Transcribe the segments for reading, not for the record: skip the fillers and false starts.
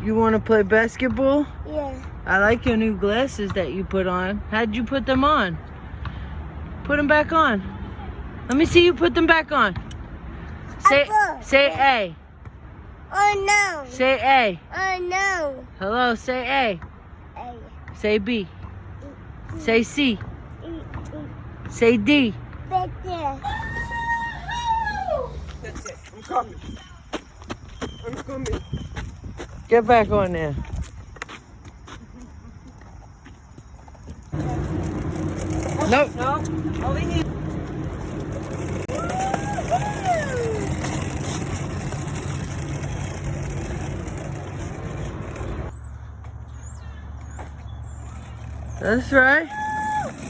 You want to play basketball? Yeah. I like your new glasses that you put on. How'd you put them on? Put them back on. Let me see you put them back on. Say A. Oh no. Say A. Oh no. Hello, say A. A. Say B. Say C. Say D. Back there. That's it. I'm coming. I'm coming. Get back on there. Nope. No. Over here. That's right.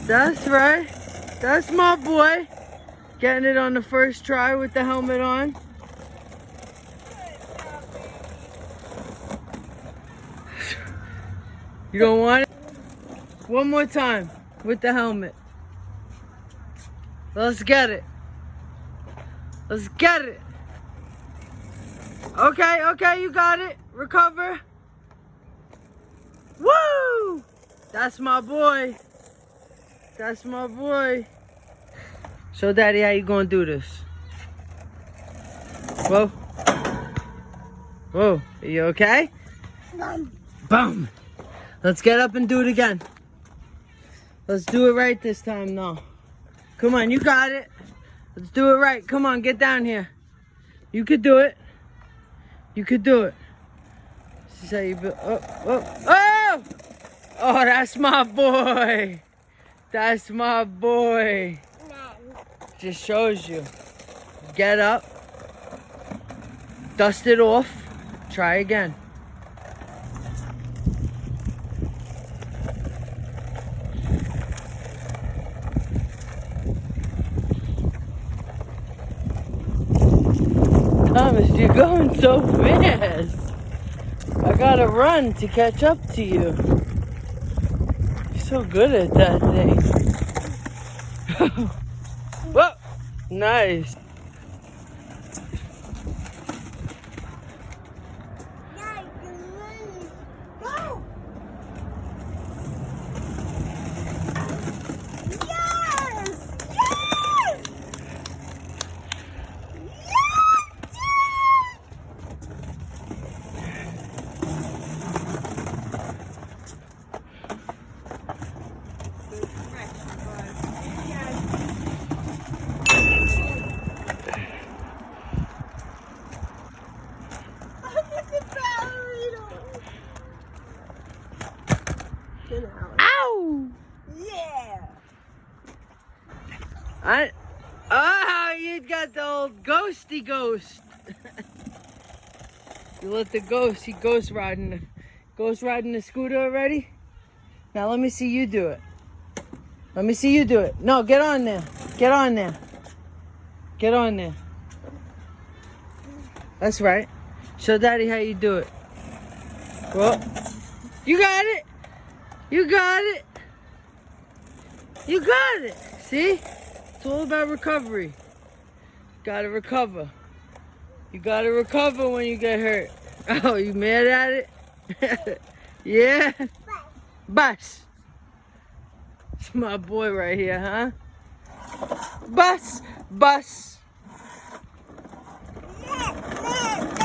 That's right. That's my boy. Getting it on the first try with the helmet on. You don't want it? One more time with the helmet. Let's get it. Let's get it. Okay, okay, you got it. Recover. Woo! That's my boy. That's my boy. So, Daddy, how you gonna do this? Whoa. Whoa, are you okay? Boom. Let's get up and do it again. Let's do it right this time, though. Come on, you got it. Let's do it right. Come on, get down here. You could do it. You could do it. This is how you build. Oh, oh, oh! Oh, that's my boy. That's my boy. Just shows you. Get up. Dust it off. Try again. Thomas, you're going so fast. I gotta run to catch up to you. You're so good at that thing. Whoa! Nice. Go. Ow! Yeah. You got the old ghosty ghost. You let the ghost, he ghost riding the scooter already? Now let me see you do it. Let me see you do it. No, get on there. Get on there. Get on there. That's right. Show Daddy how you do it. Well, you got it. You got it. You got it. See? It's all about recovery. Gotta recover. You gotta recover when you get hurt. Oh, you mad at it? Yeah? Bus. It's my boy right here, huh? Bus. Bus. Yeah.